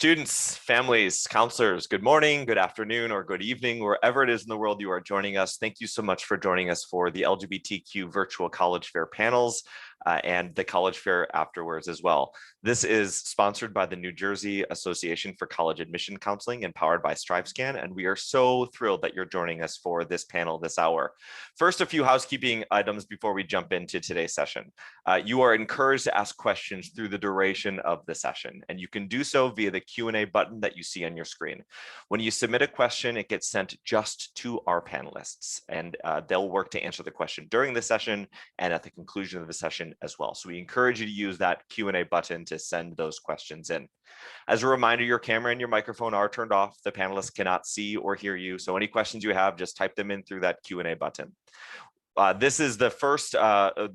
Students, families, counselors, good morning, good afternoon, or good evening, wherever it is in the world you are joining us. Thank you so much for joining us for the LGBTQ virtual college fair panels and the college fair afterwards as well. This is sponsored by the New Jersey Association for College Admission Counseling and powered by StriveScan, and we are so thrilled that you're joining us for this panel this hour. First, a few housekeeping items before we jump into today's session. You are encouraged to ask questions through the duration of the session, and you can do so via the Q&A button that you see on your screen. When you submit a question, it gets sent just to our panelists, and they'll work to answer the question during the session and at the conclusion of the session as well. So we encourage you to use that Q&A button to send those questions in. As a reminder, your camera and your microphone are turned off. The panelists cannot see or hear you. So any questions you have, just type them in through that Q&A button. This is the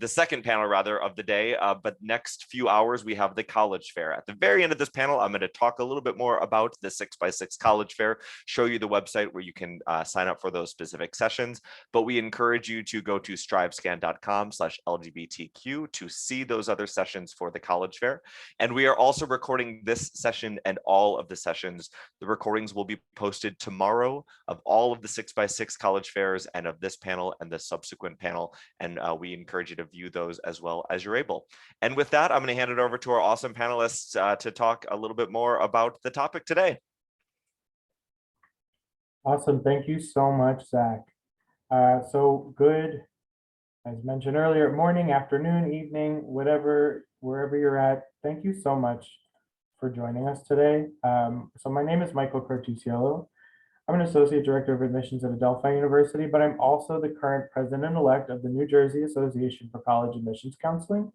second panel rather of the day, but next few hours we have the college fair. At the very end of this panel, I'm going to talk a little bit more about the 6x6 college fair, show you the website where you can sign up for those specific sessions, but we encourage you to go to strivescan.com/LGBTQ to see those other sessions for the college fair. And we are also recording this session and all of the sessions. The recordings will be posted tomorrow of all of the 6x6 college fairs and of this panel and the subsequent panel, and we encourage you to view those as well as you're able. And with that, I'm going to hand it over to our awesome panelists to talk a little bit more about the topic today. Awesome. Thank you so much, Zach. So good, as mentioned earlier, morning, afternoon, evening, wherever you're at. Thank you so much for joining us today. So my name is Michael Cortusiello. I'm an Associate Director of Admissions at Adelphi University, but I'm also the current President-elect of the New Jersey Association for College Admissions Counseling.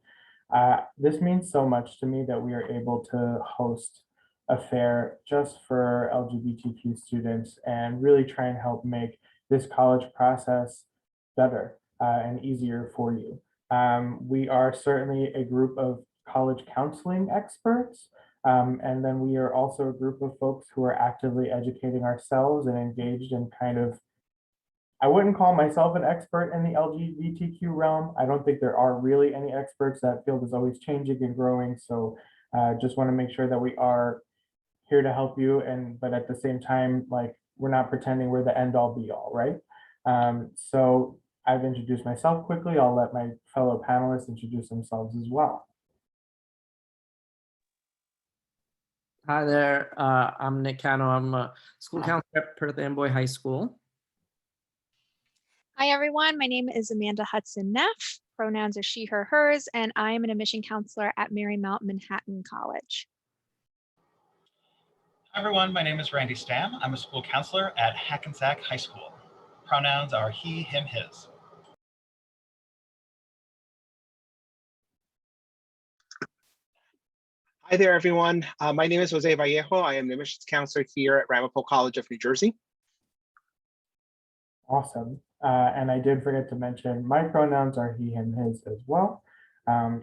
This means so much to me that we are able to host a fair just for LGBTQ students and really try and help make this college process better and easier for you. We are certainly a group of college counseling experts. And then we are also a group of folks who are actively educating ourselves and engaged in kind of, I wouldn't call myself an expert in the LGBTQ realm. I don't think there are really any experts. That field is always changing and growing. So just want to make sure that we are here to help you. But at the same time, like, we're not pretending we're the end all be all, right? So I've introduced myself quickly. I'll let my fellow panelists introduce themselves as well. Hi there, I'm Nick Cano. I'm a school counselor at Perth Amboy High School. Hi everyone, my name is Amanda Hudson Neff. Pronouns are she, her, hers, and I am an admission counselor at Marymount Manhattan College. Hi everyone, my name is Randy Stam. I'm a school counselor at Hackensack High School. Pronouns are he, him, his. Hi there, everyone. My name is Jose Vallejo. I am the admissions counselor here at Ramapo College of New Jersey. Awesome. And I did forget to mention my pronouns are he, him, his as well.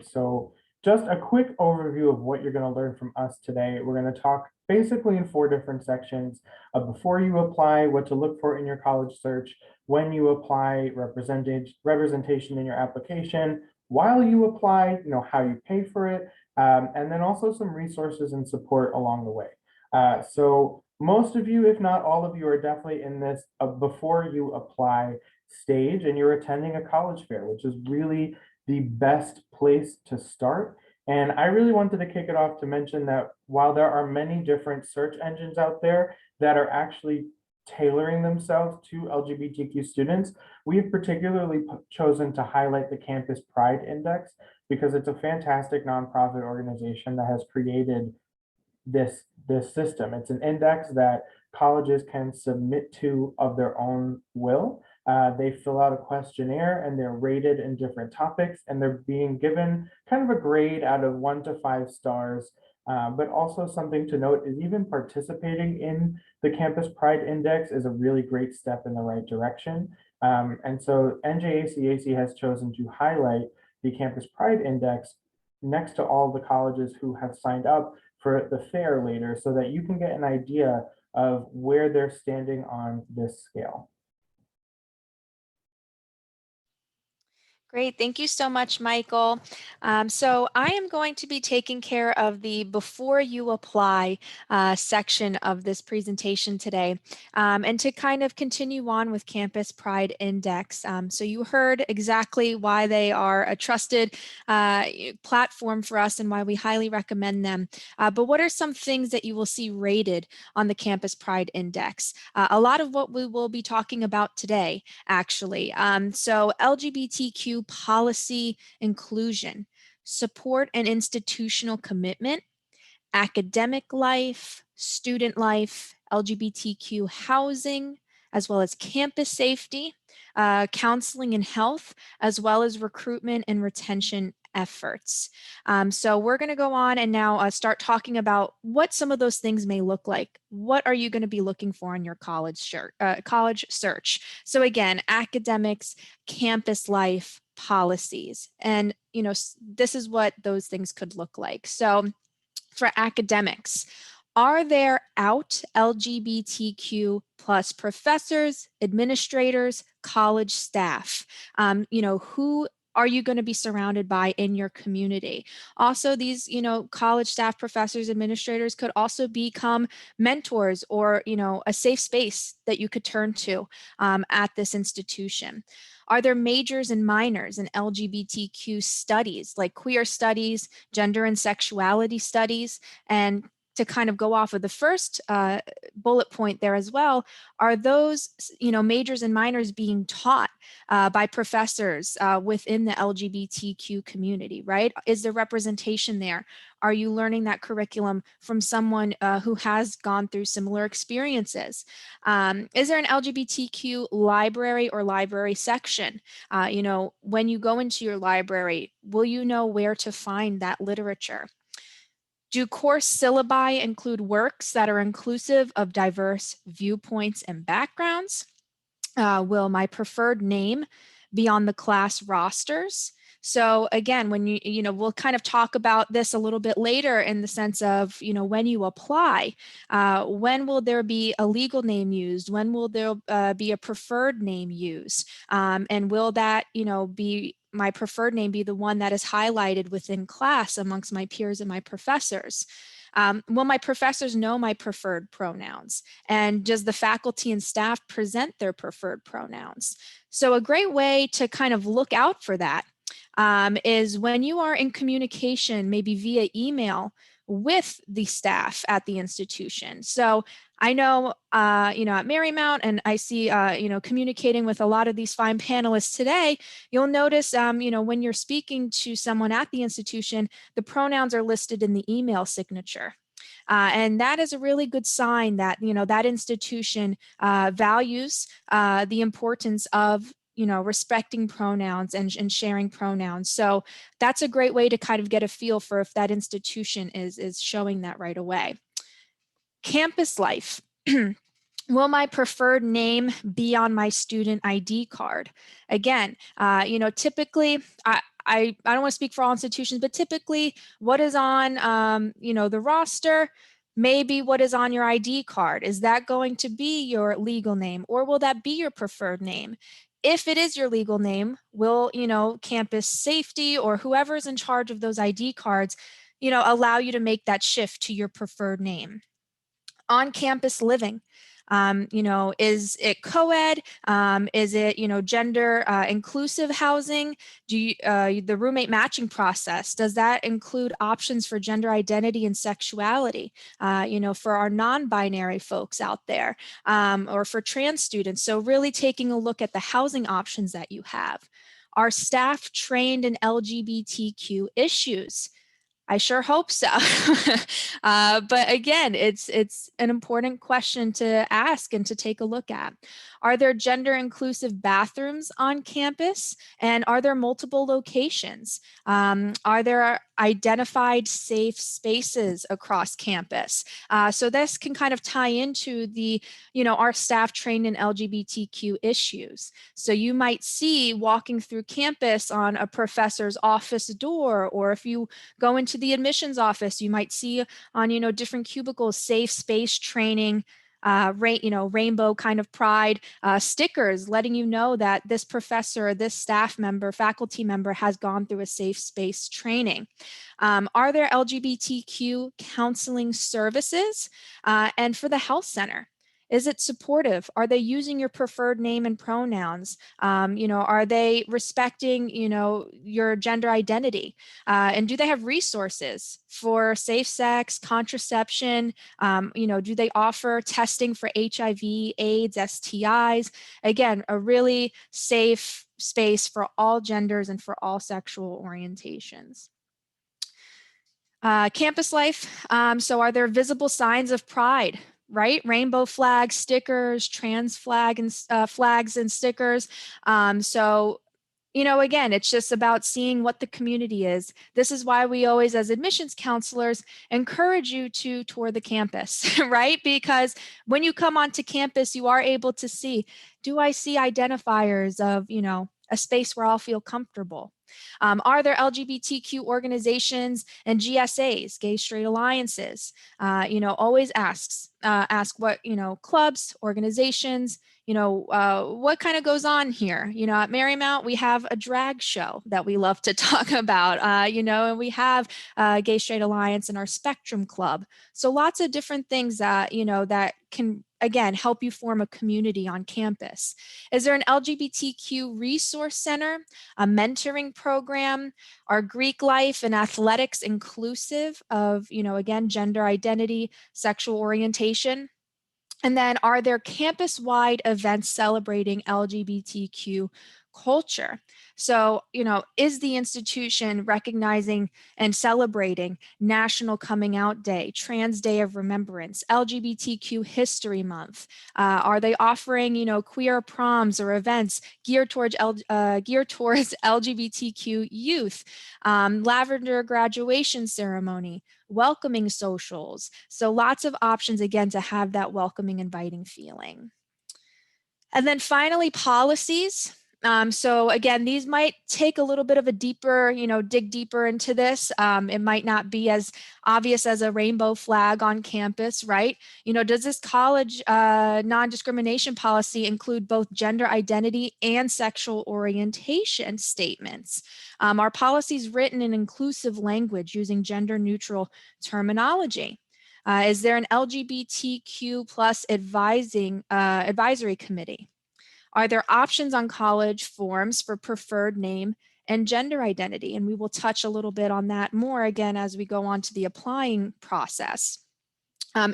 So just a quick overview of what you're going to learn from us today. We're going to talk basically in 4 different sections of before you apply, what to look for in your college search, when you apply, representation in your application, while you apply, how you pay for it, and then also some resources and support along the way. So most of you, if not all of you, are definitely in this before you apply stage, and you're attending a college fair, which is really the best place to start. And I really wanted to kick it off to mention that while there are many different search engines out there that are actually tailoring themselves to LGBTQ students, we've particularly chosen to highlight the Campus Pride Index because it's a fantastic nonprofit organization that has created this system. It's an index that colleges can submit to of their own will. They fill out a questionnaire and they're rated in different topics, and they're being given kind of a grade out of 1 to 5 stars. But also something to note is even participating in the Campus Pride Index is a really great step in the right direction. And so NJACAC has chosen to highlight the Campus Pride Index next to all the colleges who have signed up for the fair later, so that you can get an idea of where they're standing on this scale. Great. Thank you so much, Michael. So I am going to be taking care of the before you apply section of this presentation today, and to kind of continue on with Campus Pride Index. So you heard exactly why they are a trusted platform for us and why we highly recommend them. But what are some things that you will see rated on the Campus Pride Index? A lot of what we will be talking about today, actually. So LGBTQ policy inclusion, support and institutional commitment, academic life, student life, LGBTQ housing, as well as campus safety, counseling and health, as well as recruitment and retention efforts. So we're going to go on and now start talking about what some of those things may look like. What are you going to be looking for in your college search? So again, academics, campus life, policies, and this is what those things could look like. So for academics, are there out LGBTQ plus professors, administrators, college staff? Who are you going to be surrounded by in your community? Also, these, college staff, professors, administrators could also become mentors or, a safe space that you could turn to at this institution. Are there majors and minors in LGBTQ studies, like queer studies, gender and sexuality studies? And to kind of go off of the first bullet point there as well, are those majors and minors being taught by professors within the LGBTQ community, right? Is there representation there? Are you learning that curriculum from someone who has gone through similar experiences? Is there an LGBTQ library or library section? When you go into your library, will you know where to find that literature? Do course syllabi include works that are inclusive of diverse viewpoints and backgrounds? Will my preferred name be on the class rosters? So again, when we'll kind of talk about this a little bit later in the sense of, when you apply, when will there be a legal name used? When will there be a preferred name used? And will that, be my preferred name be the one that is highlighted within class amongst my peers and my professors? Will my professors know my preferred pronouns? And does the faculty and staff present their preferred pronouns? So a great way to kind of look out for that is when you are in communication, maybe via email with the staff at the institution. So I know, at Marymount, and I see, communicating with a lot of these fine panelists today, you'll notice, when you're speaking to someone at the institution, the pronouns are listed in the email signature. And that is a really good sign that, that institution values the importance of respecting pronouns and sharing pronouns. So that's a great way to kind of get a feel for if that institution is showing that right away. Campus life. Will my preferred name be on my student ID card? Again, typically, I don't want to speak for all institutions, but typically what is on, the roster, maybe what is on your ID card. Is that going to be your legal name, or will that be your preferred name? If it is your legal name, will, campus safety or whoever's in charge of those ID cards, allow you to make that shift to your preferred name? On-campus living. Is it co-ed? Is it, gender inclusive housing? Do you, the roommate matching process, does that include options for gender identity and sexuality? For our non-binary folks out there, or for trans students. So really taking a look at the housing options that you have. Are staff trained in LGBTQ issues? I sure hope so. But again, it's an important question to ask and to take a look at. Are there gender inclusive bathrooms on campus? And are there multiple locations? Are there identified safe spaces across campus? So this can kind of tie into the, our staff trained in LGBTQ issues. So you might see walking through campus on a professor's office door, or if you go into the admissions office, you might see on, different cubicles, safe space training rainbow kind of pride stickers letting you know that this professor or this staff member, faculty member has gone through a safe space training. Are there LGBTQ counseling services? And for the health center, is it supportive? Are they using your preferred name and pronouns? Are they respecting, your gender identity? And do they have resources for safe sex, contraception? Do they offer testing for HIV, AIDS, STIs? Again, a really safe space for all genders and for all sexual orientations. Campus life. So are there visible signs of pride? Right? Rainbow flags, stickers, trans flags and stickers. Again, it's just about seeing what the community is. This is why we always, as admissions counselors, encourage you to tour the campus, right? Because when you come onto campus, you are able to see, do I see identifiers of, a space where I'll feel comfortable? Are there LGBTQ organizations and GSAs, gay straight alliances? Always ask what, clubs, organizations, what kind of goes on here? At Marymount, we have a drag show that we love to talk about, and we have Gay Straight Alliance and our Spectrum Club. So lots of different things that, that can, again, help you form a community on campus. Is there an LGBTQ resource center, a mentoring program? Are Greek life and athletics inclusive of, again, gender identity, sexual orientation? And then are there campus-wide events celebrating LGBTQ culture? So, is the institution recognizing and celebrating National Coming Out Day, Trans Day of Remembrance, LGBTQ History Month? Are they offering, queer proms or events geared towards LGBTQ youth? Lavender graduation ceremony, welcoming socials. So lots of options, again, to have that welcoming, inviting feeling. And then finally, policies. So again, these might take a little bit of a deeper, dig deeper into this. It might not be as obvious as a rainbow flag on campus, right? Does this college non-discrimination policy include both gender identity and sexual orientation statements? Are policies written in inclusive language using gender neutral terminology? Is there an LGBTQ plus advisory committee? Are there options on college forms for preferred name and gender identity? And we will touch a little bit on that more again as we go on to the applying process.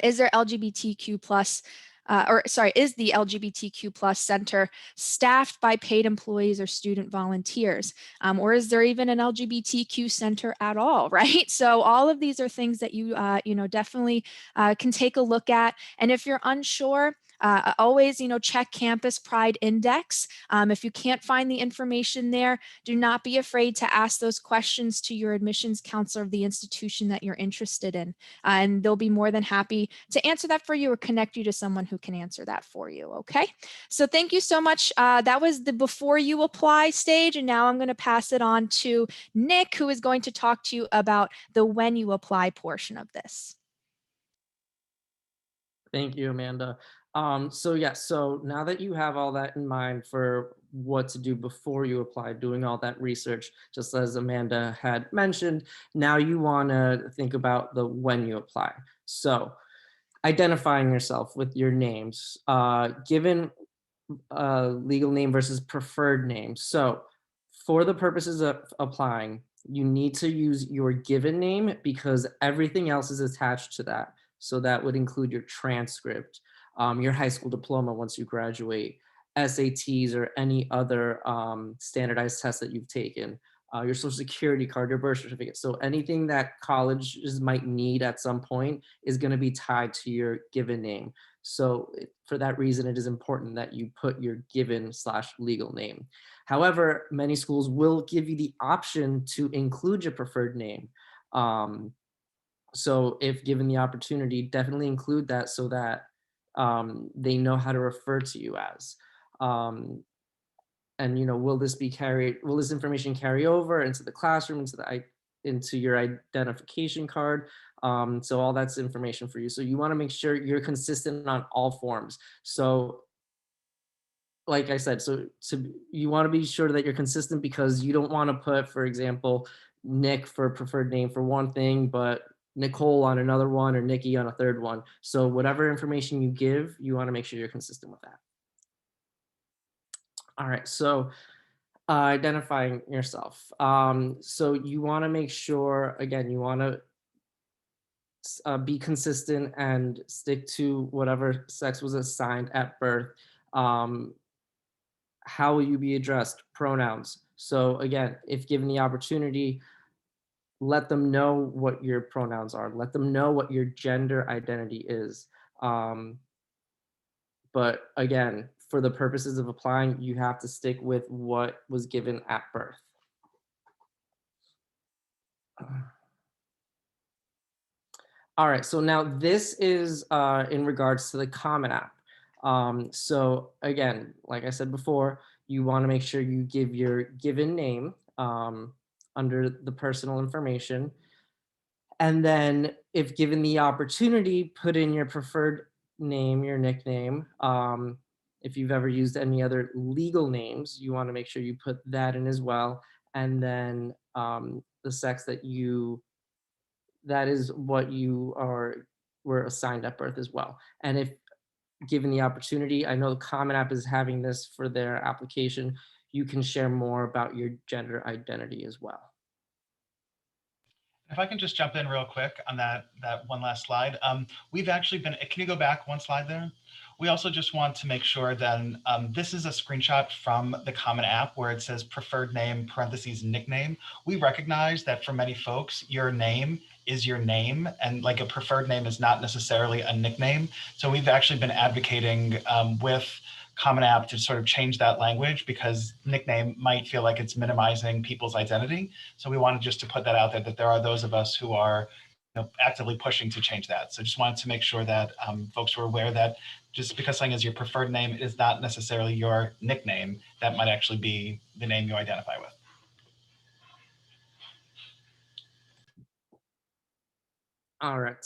Is there LGBTQ plus is the LGBTQ plus center staffed by paid employees or student volunteers? Or is there even an LGBTQ center at all, right? So all of these are things that you, definitely can take a look at. And if you're unsure, always, check Campus Pride Index. If you can't find the information there, do not be afraid to ask those questions to your admissions counselor of the institution that you're interested in. And they'll be more than happy to answer that for you or connect you to someone who can answer that for you. Okay. So thank you so much. That was the before you apply stage. And now I'm going to pass it on to Nick, who is going to talk to you about the when you apply portion of this. Thank you, Amanda. So now that you have all that in mind for what to do before you apply, doing all that research, just as Amanda had mentioned, now you want to think about the when you apply. So identifying yourself with your names, given legal name versus preferred name. So for the purposes of applying, you need to use your given name because everything else is attached to that. So that would include your transcript, your high school diploma once you graduate, SATs or any other standardized tests that you've taken, your social security card, your birth certificate. So anything that colleges might need at some point is going to be tied to your given name. So for that reason, it is important that you put your given/legal name. However, many schools will give you the option to include your preferred name. So if given the opportunity, definitely include that so that they know how to refer to you as. And will this information carry over into the classroom, into your identification card? So all that's information for you. So you want to make sure you're consistent on all forms. So like I said, you want to be sure that you're consistent because you don't want to put, for example, Nick for preferred name for one thing, but Nicole on another one or Nikki on a third one. So whatever information you give, you want to make sure you're consistent with that. All right, so identifying yourself. So you want to make sure, again, you want to be consistent and stick to whatever sex was assigned at birth. How will you be addressed? Pronouns. So again, if given the opportunity, let them know what your pronouns are. Let them know what your gender identity is. But again, for the purposes of applying, you have to stick with what was given at birth. All right, so now this is in regards to the Common App. So again, like I said before, you want to make sure you give your given name under the personal information. And then if given the opportunity, put in your preferred name, your nickname. If you've ever used any other legal names, you want to make sure you put that in as well. And then the sex that is what you were assigned at birth as well. And if given the opportunity, I know the Common App is having this for their application, you can share more about your gender identity as well. If I can just jump in real quick on that one last slide. We've actually been, can you go back one slide there? We also just want to make sure that this is a screenshot from the Common App where it says preferred name parentheses nickname. We recognize that for many folks, your name is your name, and like a preferred name is not necessarily a nickname. So we've actually been advocating with Common App to sort of change that language because nickname might feel like it's minimizing people's identity. So we wanted just to put that out there, that there are those of us who are actively pushing to change that. So just wanted to make sure that folks were aware that just because something is your preferred name is not necessarily your nickname. That might actually be the name you identify with. All right.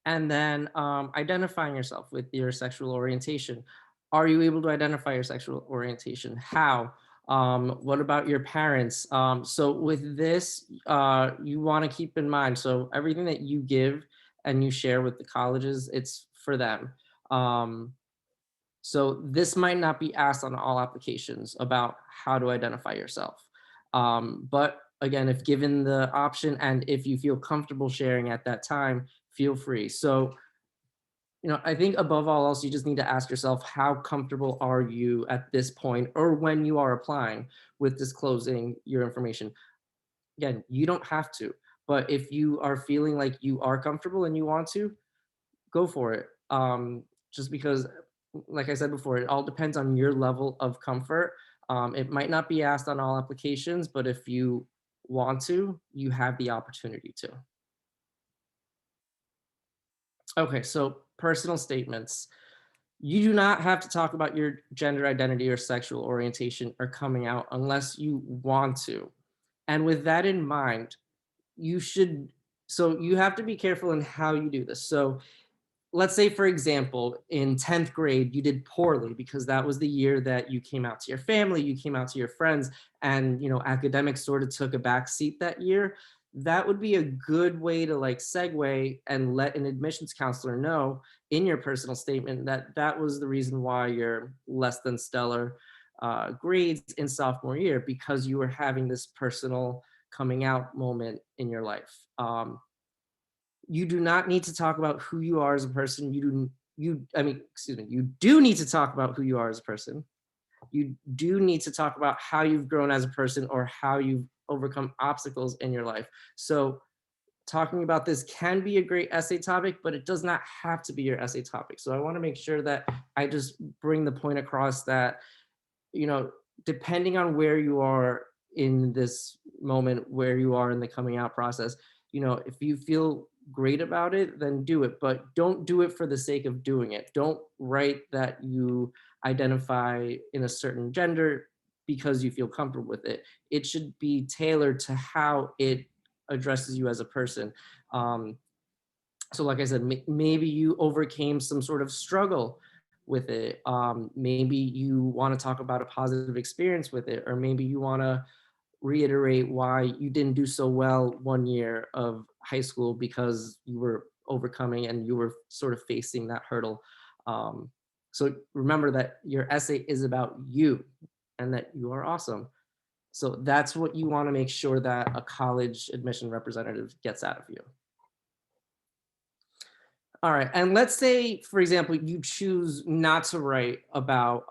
And then identifying yourself with your sexual orientation. Are you able to identify your sexual orientation? How? What about your parents? So with this, you want to keep in mind, so everything that you give and you share with the colleges, it's for them. So this might not be asked on all applications about how to identify yourself. But again, if given the option and if you feel comfortable sharing at that time, feel free. So, I think above all else, you just need to ask yourself, how comfortable are you at this point or when you are applying with disclosing your information? Again, you don't have to, but if you are feeling like you are comfortable and you want to, go for it. Just because, like I said before, it all depends on your level of comfort. It might not be asked on all applications, but if you want to, you have the opportunity to. Okay, so personal statements. You do not have to talk about your gender identity or sexual orientation or coming out unless you want to. And with that in mind, so you have to be careful in how you do this. So let's say, for example, in 10th grade, you did poorly because that was the year that you came out to your family, you came out to your friends, and academics sort of took a back seat that year. That would be a good way to segue and let an admissions counselor know in your personal statement that that was the reason why you're less than stellar grades in sophomore year, because you were having this personal coming out moment in your life. You do not need to talk about who you are as a person. You do need to talk about who you are as a person. You do need to talk about how you've grown as a person or how you've overcome obstacles in your life. So talking about this can be a great essay topic, but it does not have to be your essay topic. So I want to make sure that I just bring the point across that, depending on where you are in this moment, where you are in the coming out process, if you feel great about it, then do it, but don't do it for the sake of doing it. Don't write that you identify in a certain gender because you feel comfortable with it. It should be tailored to how it addresses you as a person. So like I said, maybe you overcame some sort of struggle with it. Maybe you want to talk about a positive experience with it, or maybe you want to reiterate why you didn't do so well one year of high school because you were overcoming and you were sort of facing that hurdle. So remember that your essay is about you and that you are awesome. So that's what you want to make sure that a college admission representative gets out of you. All right, and let's say, for example, you choose not to write about,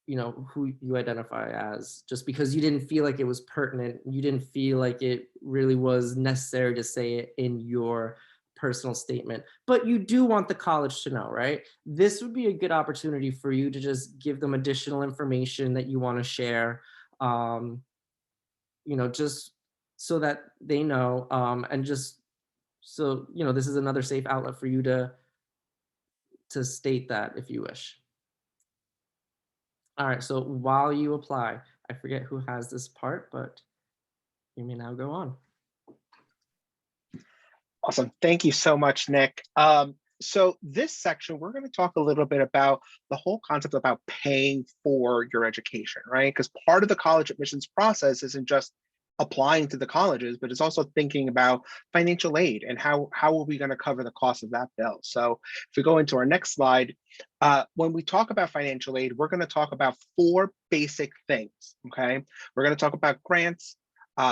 you know, who you identify as, just because you didn't feel like it was pertinent, you didn't feel like it really was necessary to say it in your personal statement, but you do want the college to know, right? This would be a good opportunity for you to just give them additional information that you want to share, you know, just so that they know, and just so, you know, this is another safe outlet for you to state that if you wish. All right, so while you apply, I forget who has this part, but you may now go on. Awesome. Thank you so much, Nick. So this section, we're going to talk a little bit about the whole concept about paying for your education, right? Because part of the college admissions process isn't just applying to the colleges, but it's also thinking about financial aid and how are we going to cover the cost of that bill. So if we go into our next slide, when we talk about financial aid, we're going to talk about 4 basic things, okay? We're going to talk about grants,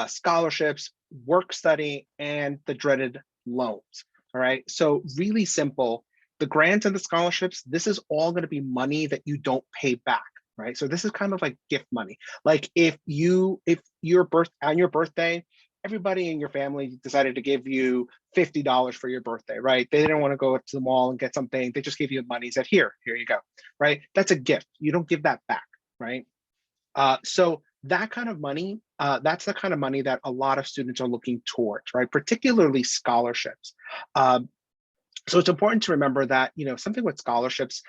scholarships, work study, and the dreaded loans. All right. So really simple. The grants and the scholarships, this is all going to be money that you don't pay back. Right. So this is kind of like gift money. Like if on your birthday, everybody in your family decided to give you $50 for your birthday, right? They didn't want to go to the mall and get something. They just gave you money, said, here you go. Right. That's a gift. You don't give that back. Right. So that kind of money, that's the kind of money that a lot of students are looking towards, right? Particularly scholarships. So it's important to remember that, you know, something with scholarships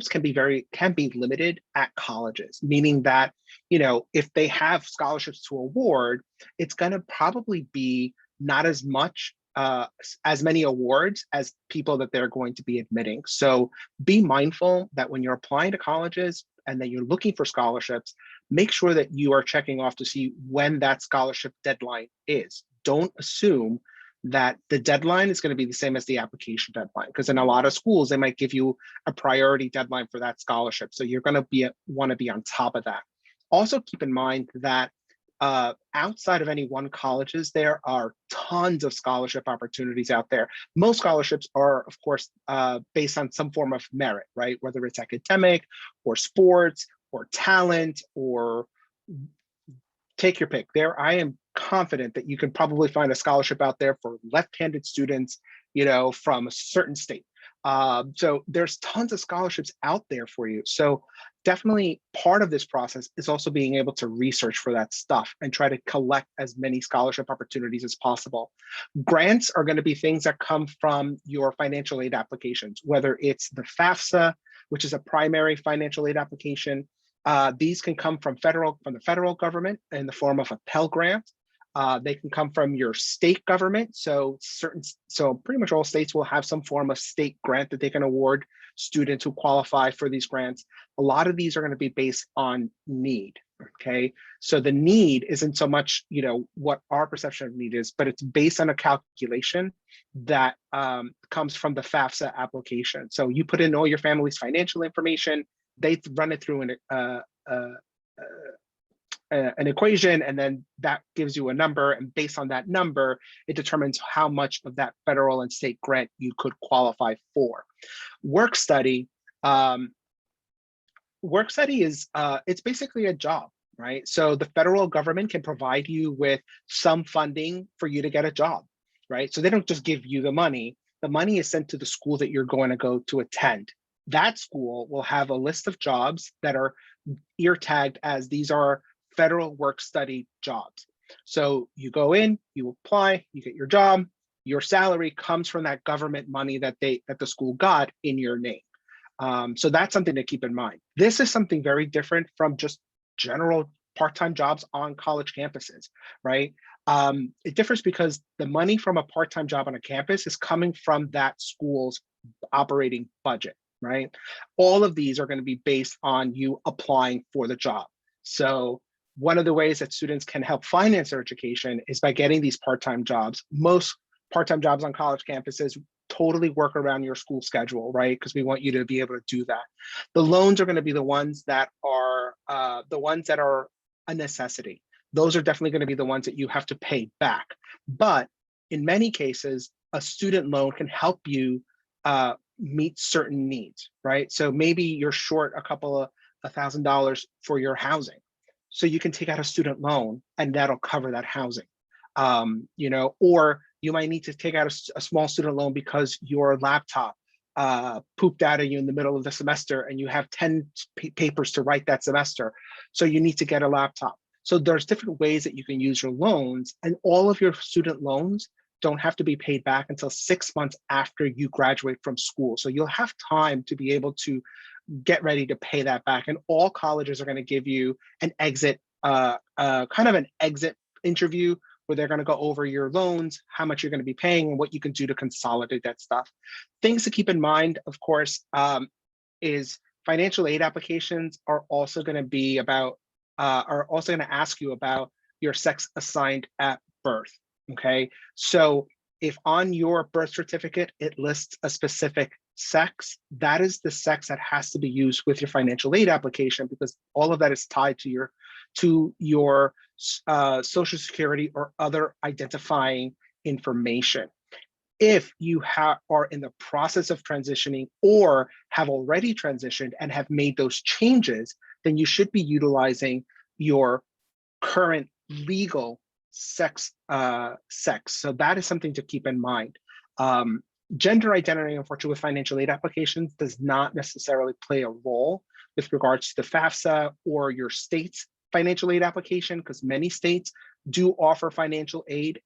can be limited at colleges, meaning that, you know, if they have scholarships to award, it's going to probably be not as much as many awards as people that they're going to be admitting. So be mindful that when you're applying to colleges and that you're looking for scholarships, make sure that you are checking off to see when that scholarship deadline is. Don't assume that the deadline is going to be the same as the application deadline, because in a lot of schools, they might give you a priority deadline for that scholarship. So you're going to want to be on top of that. Also keep in mind that outside of any one colleges, there are tons of scholarship opportunities out there. Most scholarships are, of course, based on some form of merit, right? Whether it's academic or sports or talent, or take your pick. I am confident that you can probably find a scholarship out there for left-handed students, you know, from a certain state. So there's tons of scholarships out there for you. So definitely part of this process is also being able to research for that stuff and try to collect as many scholarship opportunities as possible. Grants are going to be things that come from your financial aid applications, whether it's the FAFSA, which is a primary financial aid application. These can come from the federal government in the form of a Pell Grant. They can come from your state government. So pretty much all states will have some form of state grant that they can award students who qualify for these grants. A lot of these are going to be based on need. Okay, so the need isn't so much, you know, what our perception of need is, but it's based on a calculation that comes from the FAFSA application. So you put in all your family's financial information, they run it through an equation, and then that gives you a number, and based on that number, it determines how much of that federal and state grant you could qualify for. Work study is it's basically a job, right? So the federal government can provide you with some funding for you to get a job, right? So they don't just give you the money. The money is sent to the school that you're going to go to attend. That school will have a list of jobs that are ear tagged as these are federal work study jobs. So you go in, you apply, you get your job, your salary comes from that government money that the school got in your name. So that's something to keep in mind. This is something very different from just general part-time jobs on college campuses, right? It differs because the money from a part-time job on a campus is coming from that school's operating budget, right? All of these are going to be based on you applying for the job. So one of the ways that students can help finance their education is by getting these part-time jobs. Most part-time jobs on college campuses totally work around your school schedule, right? Because we want you to be able to do that. The loans are going to be the ones that are a necessity. Those are definitely going to be the ones that you have to pay back. But in many cases, a student loan can help you meet certain needs, right? So maybe you're short a couple of $1,000 for your housing. So you can take out a student loan and that'll cover that housing. Or you might need to take out a small student loan because your laptop pooped out of you in the middle of the semester and you have 10 papers to write that semester. So you need to get a laptop. So there's different ways that you can use your loans, and all of your student loans don't have to be paid back until 6 months after you graduate from school. So you'll have time to be able to get ready to pay that back. And all colleges are going to give you an exit, kind of an exit interview where they're going to go over your loans, how much you're going to be paying, and what you can do to consolidate that stuff. Things to keep in mind, of course, is financial aid applications are also going to be about, are also going to ask you about your sex assigned at birth. Okay, so if on your birth certificate it lists a specific sex, that is the sex that has to be used with your financial aid application, because all of that is tied to your Social Security or other identifying information. If you are in the process of transitioning or have already transitioned and have made those changes, then you should be utilizing your current legal sex. So that is something to keep in mind. Gender identity, unfortunately, with financial aid applications does not necessarily play a role with regards to the FAFSA or your state's financial aid application, because many states do offer financial aid,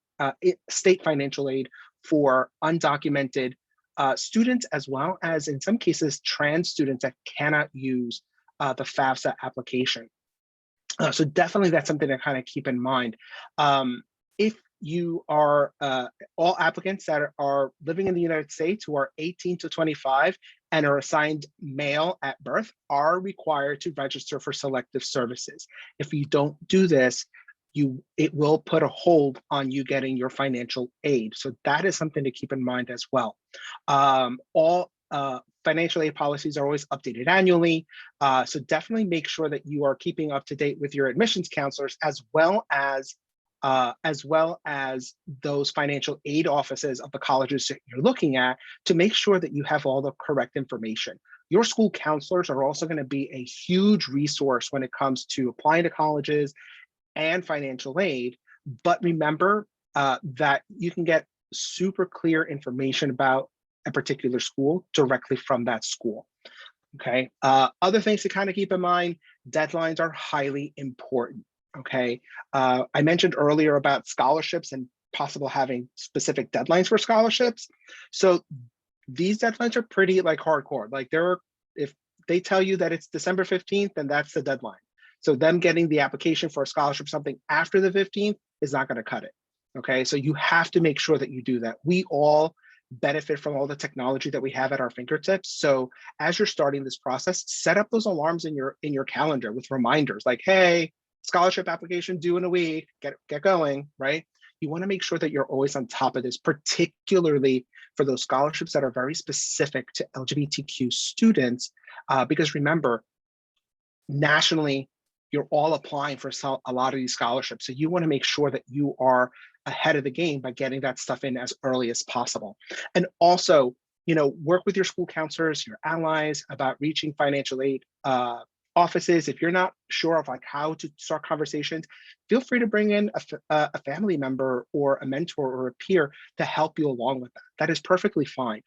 state financial aid for undocumented students, as well as in some cases, trans students that cannot use the FAFSA application. So definitely that's something to kind of keep in mind. If you are all applicants that are living in the United States who are 18 to 25 and are assigned male at birth are required to register for selective services. If you don't do this, it will put a hold on you getting your financial aid. So that is something to keep in mind as well. All financial aid policies are always updated annually. So definitely make sure that you are keeping up to date with your admissions counselors, as well as those financial aid offices of the colleges that you're looking at, to make sure that you have all the correct information. Your school counselors are also going to be a huge resource when it comes to applying to colleges and financial aid. But remember that you can get super clear information about a particular school directly from that school. Okay. Other things to kind of keep in mind: deadlines are highly important. Okay. I mentioned earlier about scholarships and possible having specific deadlines for scholarships. So these deadlines are pretty like hardcore. Like if they tell you that it's December 15th, then that's the deadline. So them getting the application for a scholarship something after the 15th is not going to cut it. Okay. So you have to make sure that you do that. We all benefit from all the technology that we have at our fingertips. So as you're starting this process, set up those alarms in your calendar with reminders like, hey, scholarship application due in a week, get going, right? You want to make sure that you're always on top of this, particularly for those scholarships that are very specific to LGBTQ students, because remember, nationally, you're all applying for a lot of these scholarships. So you want to make sure that you are ahead of the game by getting that stuff in as early as possible. And also, work with your school counselors, your allies, about reaching financial aid offices. If you're not sure of how to start conversations, feel free to bring in a family member or a mentor or a peer to help you along with that. That is perfectly fine.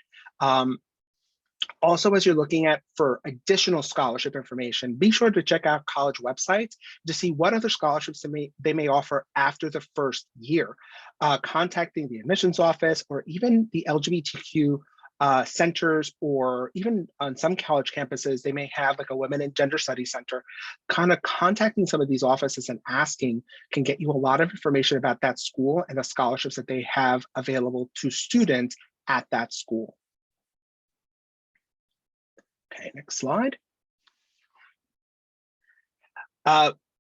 Also, as you're looking for additional scholarship information, be sure to check out college websites to see what other scholarships they may offer after the first year. Contacting the admissions office or even the LGBTQ centers, or even on some college campuses, they may have like a women and gender studies center. Kind of contacting some of these offices and asking can get you a lot of information about that school and the scholarships that they have available to students at that school. Okay, next slide.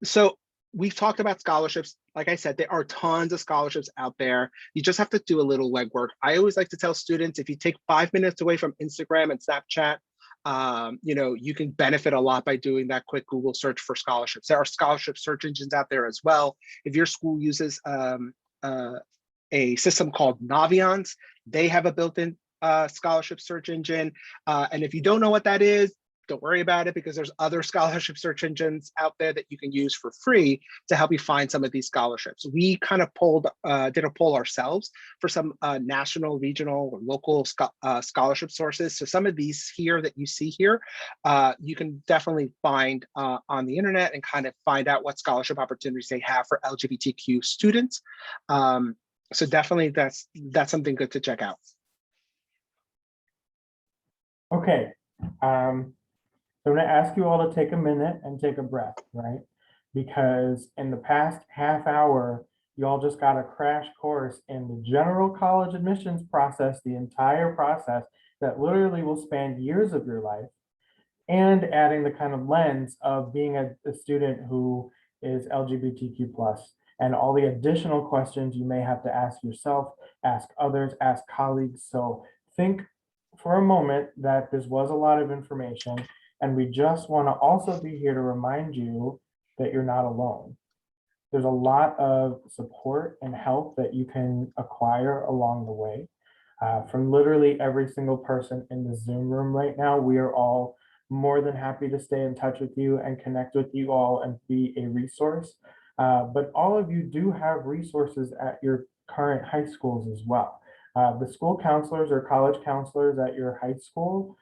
So we've talked about scholarships. Like I said, there are tons of scholarships out there. You just have to do a little legwork. I always like to tell students, if you take 5 minutes away from Instagram and Snapchat, you can benefit a lot by doing that quick Google search for scholarships. There are scholarship search engines out there as well. If your school uses a system called Naviance, they have a built-in scholarship search engine. And if you don't know what that is, don't worry about it, because there's other scholarship search engines out there that you can use for free to help you find some of these scholarships. We kind of did a poll ourselves for some national, regional, or local scholarship sources. So some of these here that you see here, you can definitely find on the internet and kind of find out what scholarship opportunities they have for LGBTQ students. So definitely that's something good to check out. Okay. So I'm going to ask you all to take a minute and take a breath, right? Because in the past half hour, you all just got a crash course in the general college admissions process, the entire process that literally will span years of your life, and adding the kind of lens of being a student who is LGBTQ plus, and all the additional questions you may have to ask yourself, ask others, ask colleagues. So think for a moment that this was a lot of information. And we just want to also be here to remind you that you're not alone. There's a lot of support and help that you can acquire along the way. From literally every single person in the Zoom room right now, we are all more than happy to stay in touch with you and connect with you all and be a resource. But all of you do have resources at your current high schools as well. The school counselors or college counselors at your high school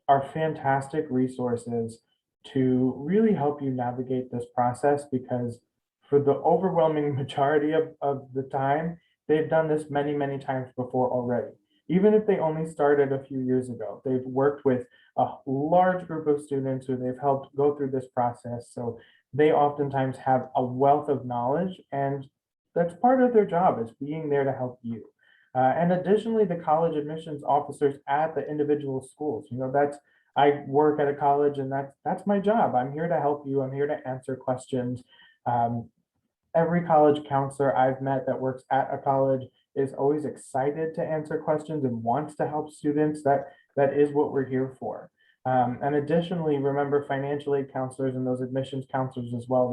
are fantastic resources to really help you navigate this process, because for the overwhelming majority of the time, they've done this many, many times before already. Even if they only started a few years ago, they've worked with a large group of students who they've helped go through this process. So they oftentimes have a wealth of knowledge, and that's part of their job, is being there to help you. And additionally, the college admissions officers at the individual schools, I work at a college, and that's my job. I'm here to help you. I'm here to answer questions. Every college counselor I've met that works at a college is always excited to answer questions and wants to help students. That is what we're here for. And additionally, remember, financial aid counselors and those admissions counselors as well,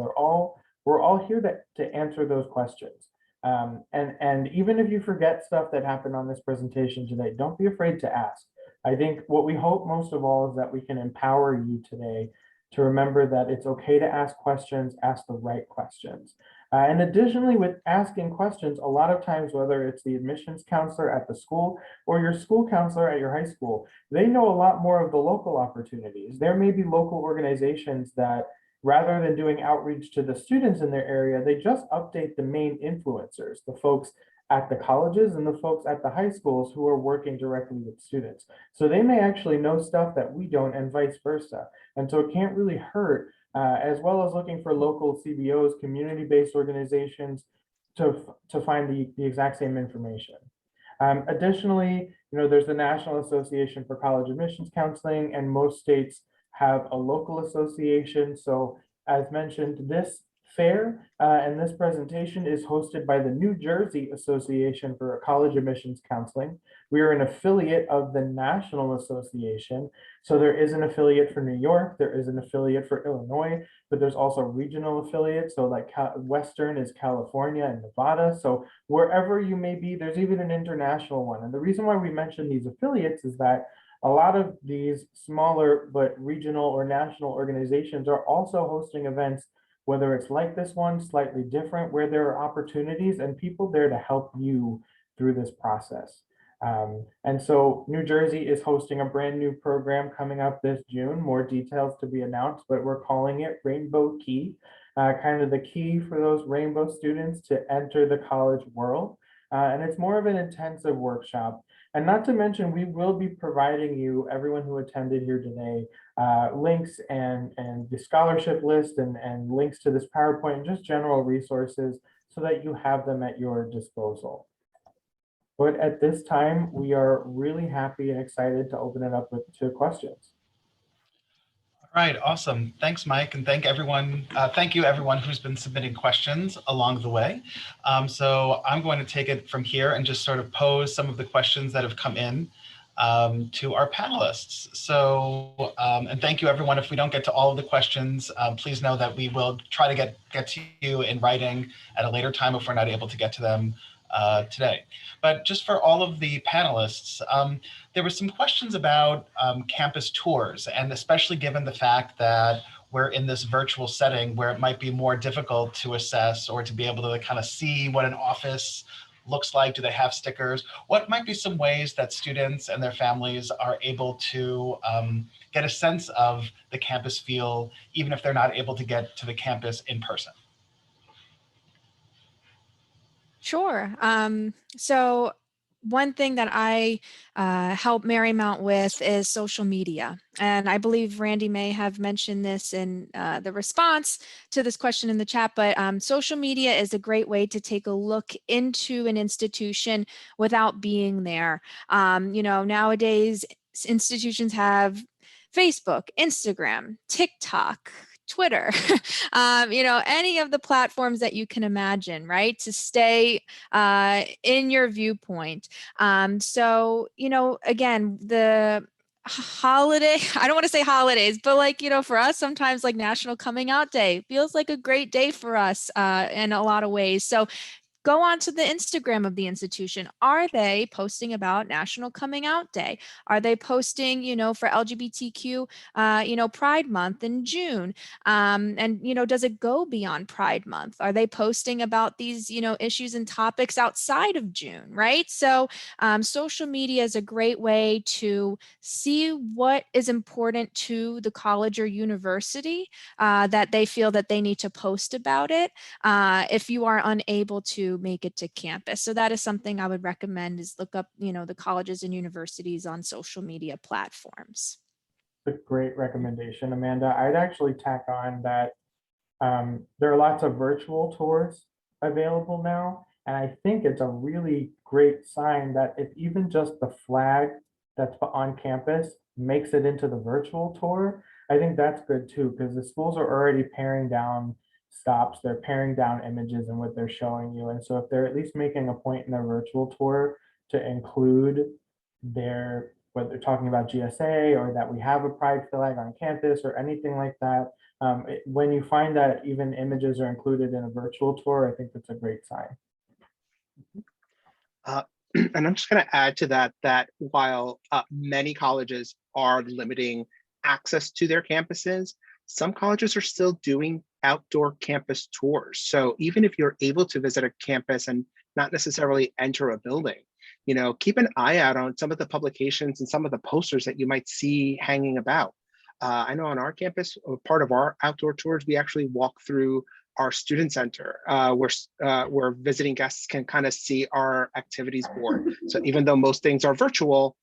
we're all here to answer those questions. And even if you forget stuff that happened on this presentation today, don't be afraid to ask. I think what we hope most of all is that we can empower you today to remember that it's okay to ask questions, ask the right questions. And additionally, with asking questions, a lot of times, whether it's the admissions counselor at the school or your school counselor at your high school, they know a lot more of the local opportunities. There may be local organizations that, rather than doing outreach to the students in their area, they just update the main influencers, the folks at the colleges and the folks at the high schools who are working directly with students. So they may actually know stuff that we don't, and vice versa. And so it can't really hurt, as well as looking for local CBOs, community-based organizations, to find the exact same information. Additionally, there's the National Association for College Admissions Counseling, and most states have a local association. So as mentioned, this fair and this presentation is hosted by the New Jersey Association for College Admissions Counseling. We are an affiliate of the National Association. So there is an affiliate for New York, there is an affiliate for Illinois, but there's also regional affiliates. So like Western is California and Nevada. So wherever you may be, there's even an international one. And the reason why we mention these affiliates is that a lot of these smaller but regional or national organizations are also hosting events, whether it's like this one, slightly different, where there are opportunities and people there to help you through this process. And so New Jersey is hosting a brand new program coming up this June, more details to be announced, but we're calling it Rainbow Key, kind of the key for those rainbow students to enter the college world. And it's more of an intensive workshop And not to mention, we will be providing you, everyone who attended here today, links and the scholarship list and links to this PowerPoint and just general resources so that you have them at your disposal. But at this time, we are really happy and excited to open it up to questions. All right, awesome. Thanks, Mike, and thank you everyone who's been submitting questions along the way. So I'm going to take it from here and just sort of pose some of the questions that have come in to our panelists. So, and thank you everyone. If we don't get to all of the questions, please know that we will try to get to you in writing at a later time if we're not able to get to them today. But just for all of the panelists, there were some questions about campus tours, and especially given the fact that we're in this virtual setting where it might be more difficult to assess or to be able to kind of see what an office looks like. Do they have stickers? What might be some ways that students and their families are able to get a sense of the campus feel, even if they're not able to get to the campus in person? Sure. So one thing that I help Marymount with is social media. And I believe Randy may have mentioned this in the response to this question in the chat, but social media is a great way to take a look into an institution without being there. Nowadays, institutions have Facebook, Instagram, TikTok, Twitter, any of the platforms that you can imagine, right? To stay in your viewpoint. Again, the holiday, I don't want to say holidays, but for us, sometimes like National Coming Out Day feels like a great day for us in a lot of ways. So go on to the Instagram of the institution. Are they posting about National Coming Out Day? Are they posting, for LGBTQ, Pride Month in June? Does it go beyond Pride Month? Are they posting about these, issues and topics outside of June, right? So social media is a great way to see what is important to the college or university that they feel that they need to post about it if you are unable to make it to campus. So that is something I would recommend, is look up, the colleges and universities on social media platforms. A great recommendation, Amanda. I'd actually tack on that there are lots of virtual tours available now. And I think it's a really great sign that if even just the flag that's on campus makes it into the virtual tour, I think that's good too, because the schools are already paring down stops, they're paring down images and what they're showing you. And so if they're at least making a point in their virtual tour to include whether they're talking about GSA or that we have a pride flag on campus or anything like that, when you find that even images are included in a virtual tour, I think that's a great sign. And I'm just going to add to that while many colleges are limiting access to their campuses, some colleges are still doing outdoor campus tours. So even if you're able to visit a campus and not necessarily enter a building, keep an eye out on some of the publications and some of the posters that you might see hanging about. I know on our campus, part of our outdoor tours, we actually walk through our student center where visiting guests can kind of see our activities board. So even though most things are virtual,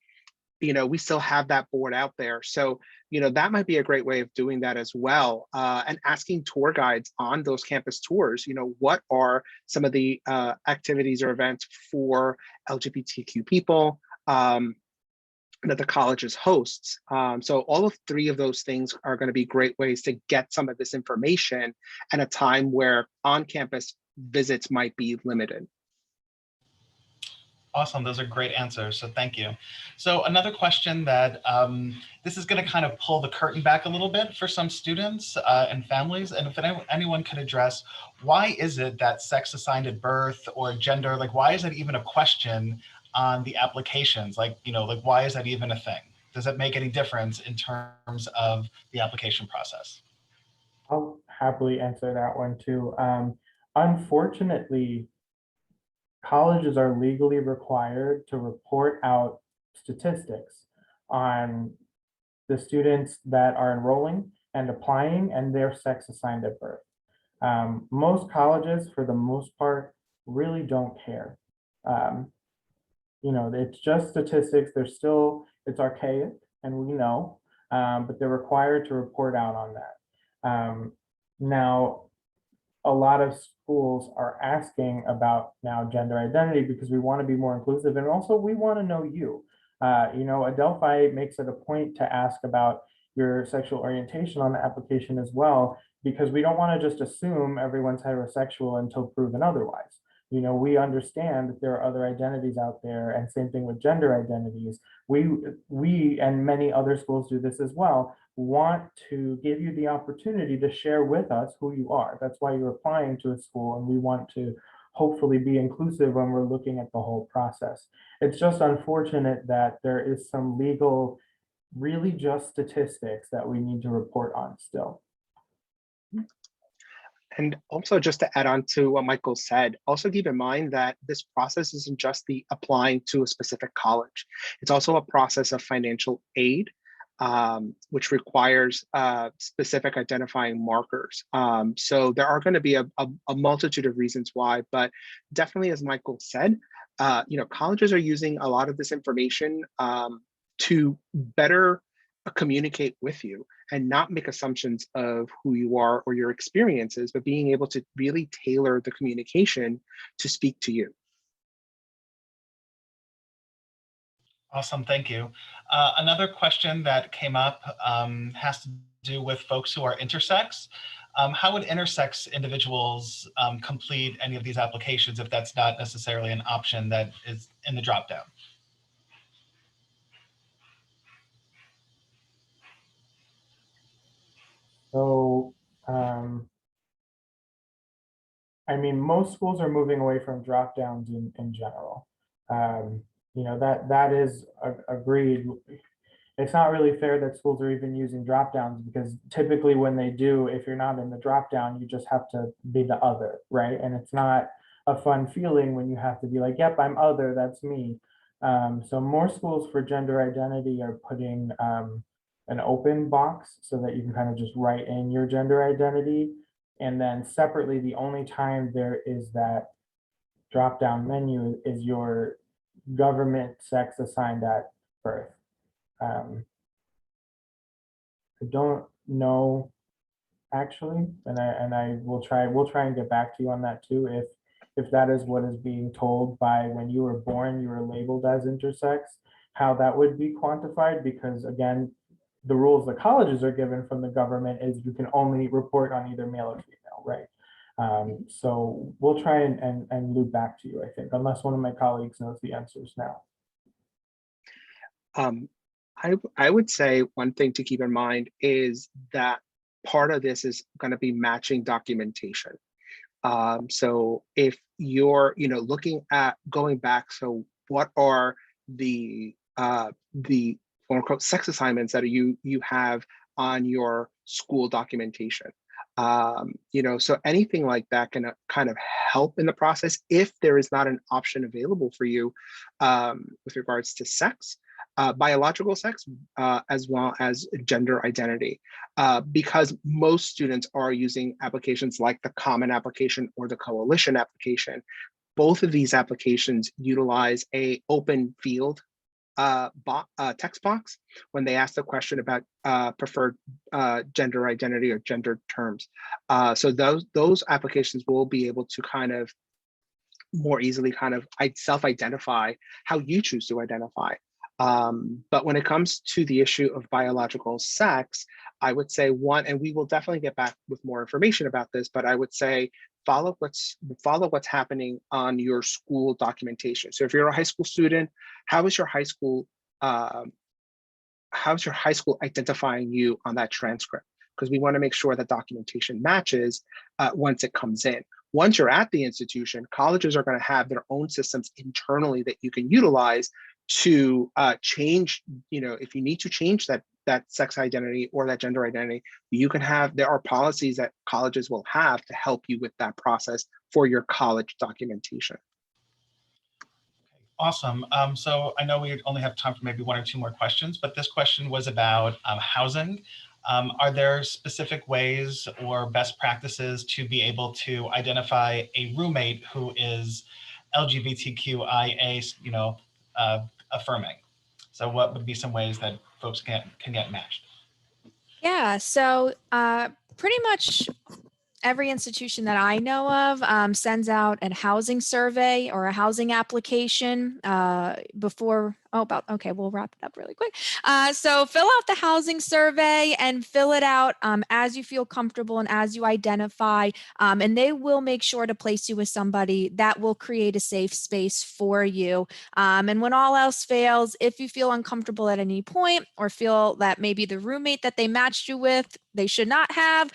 we still have that board out there. So, that might be a great way of doing that as well. And asking tour guides on those campus tours, what are some of the activities or events for LGBTQ people that the colleges hosts. So all of three of those things are going to be great ways to get some of this information at a time where on-campus visits might be limited. Awesome, those are great answers, so thank you. So another question that this is going to kind of pull the curtain back a little bit for some students and families, and if anyone could address, why is it that sex assigned at birth or gender, why is that even a question on the applications? Why is that even a thing? Does it make any difference in terms of the application process? I'll happily answer that one too. Unfortunately, colleges are legally required to report out statistics on the students that are enrolling and applying and their sex assigned at birth. Most colleges, for the most part, really don't care. it's just statistics. It's archaic, and we know, but they're required to report out on that. Now, a lot of schools are asking about now gender identity because we want to be more inclusive, and also we want to know you. Adelphi makes it a point to ask about your sexual orientation on the application as well, because we don't want to just assume everyone's heterosexual until proven otherwise. We understand that there are other identities out there, and same thing with gender identities. We and many other schools do this as well, want to give you the opportunity to share with us who you are. That's why you're applying to a school, and we want to hopefully be inclusive when we're looking at the whole process. It's just unfortunate that there is some legal, really just statistics that we need to report on still. And also, just to add on to what Michael said, also keep in mind that this process isn't just the applying to a specific college. It's also a process of financial aid, which requires specific identifying markers. So there are going to be a multitude of reasons why, but definitely, as Michael said, colleges are using a lot of this information to better communicate with you and not make assumptions of who you are or your experiences, but being able to really tailor the communication to speak to you. Awesome, thank you. Another question that came up has to do with folks who are intersex. How would intersex individuals complete any of these applications if that's not necessarily an option that is in the dropdown? So, I mean, most schools are moving away from drop downs in general. That is agreed. It's not really fair that schools are even using drop downs, because typically when they do, if you're not in the drop down, you just have to be the other, right? And it's not a fun feeling when you have to be like, yep, I'm other, that's me. So more schools for gender identity are putting an open box so that you can kind of just write in your gender identity. And then separately, the only time there is that drop down menu is your government sex assigned at birth. I don't know actually, and we'll try and get back to you on that too, if that is what is being told by when you were born, you were labeled as intersex, how that would be quantified, because again, the rules the colleges are given from the government is you can only report on either male or female, right? So we'll try and loop back to you, I think, unless one of my colleagues knows the answers now. I would say one thing to keep in mind is that part of this is going to be matching documentation. So if you're, looking at going back, so what are the quote unquote sex assignments that you have on your school documentation? So anything like that can kind of help in the process if there is not an option available for you with regards to sex. Biological sex, as well as gender identity, because most students are using applications like the Common Application or the Coalition application. Both of these applications utilize a open field text box when they ask the question about preferred gender identity or gender terms. So those applications will be able to kind of more easily kind of self-identify how you choose to identify. But when it comes to the issue of biological sex, I would say one, and we will definitely get back with more information about this, but I would say follow what's happening on your school documentation. So if you're a high school student, how is your high school identifying you on that transcript? Because we want to make sure that documentation matches once it comes in. Once you're at the institution, colleges are going to have their own systems internally that you can utilize to change, if you need to change that sex identity or that gender identity, there are policies that colleges will have to help you with that process for your college documentation. Awesome. So I know we only have time for maybe one or two more questions, but this question was about housing. Are there specific ways or best practices to be able to identify a roommate who is LGBTQIA, affirming. So what would be some ways that folks can get matched? Yeah, so pretty much every institution that I know of sends out a housing survey or a housing application before. Okay, we'll wrap it up really quick. So fill out the housing survey and fill it out as you feel comfortable and as you identify, and they will make sure to place you with somebody that will create a safe space for you. And when all else fails, if you feel uncomfortable at any point or feel that maybe the roommate that they matched you with, they should not have,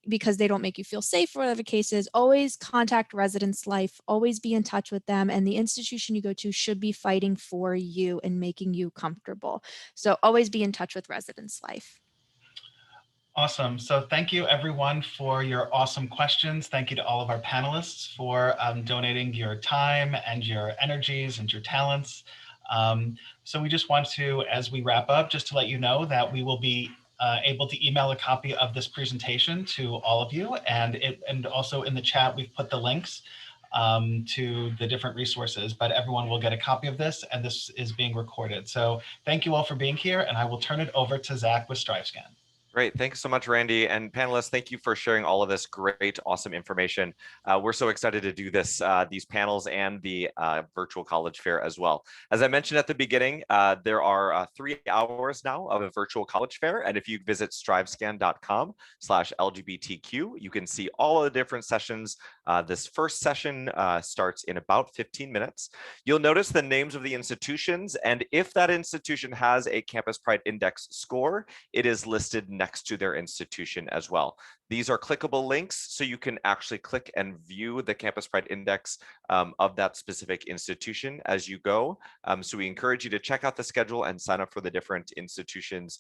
because they don't make you feel safe or whatever the case is, always contact Residence Life, always be in touch with them, and the institution you go to should be fighting for you and making you comfortable. So always be in touch with Residence Life. Awesome. So thank you everyone for your awesome questions. Thank you to all of our panelists for donating your time and your energies and your talents. So we just want to, as we wrap up, just to let you know that we will be able to email a copy of this presentation to all of you, and also in the chat we've put the links to the different resources, but everyone will get a copy of this, and this is being recorded. So thank you all for being here, and I will turn it over to Zach with StriveScan. Great. Thanks so much, Randy. And panelists, thank you for sharing all of this great, awesome information. We're so excited to do this, these panels and the virtual college fair as well. As I mentioned at the beginning, there are 3 hours now of a virtual college fair. And if you visit strivescan.com/LGBTQ, you can see all of the different sessions. This first session starts in about 15 minutes. You'll notice the names of the institutions. And if that institution has a Campus Pride Index score, it is listed next to their institution as well. These are clickable links, so you can actually click and view the Campus Pride Index of that specific institution as you go. So we encourage you to check out the schedule and sign up for the different institutions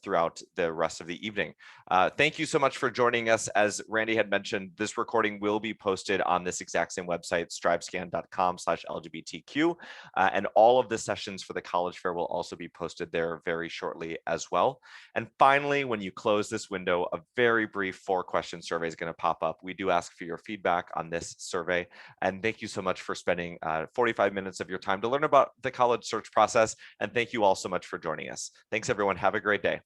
throughout the rest of the evening. Thank you so much for joining us. As Randy had mentioned, this recording will be posted on this exact same website, strivescan.com/LGBTQ, and all of the sessions for the college fair will also be posted there very shortly as well. And finally, when you close this window, a very brief 4-question survey is going to pop up. We do ask for your feedback on this survey. And thank you so much for spending 45 minutes of your time to learn about the college search process. And thank you all so much for joining us. Thanks, everyone. Have a great day.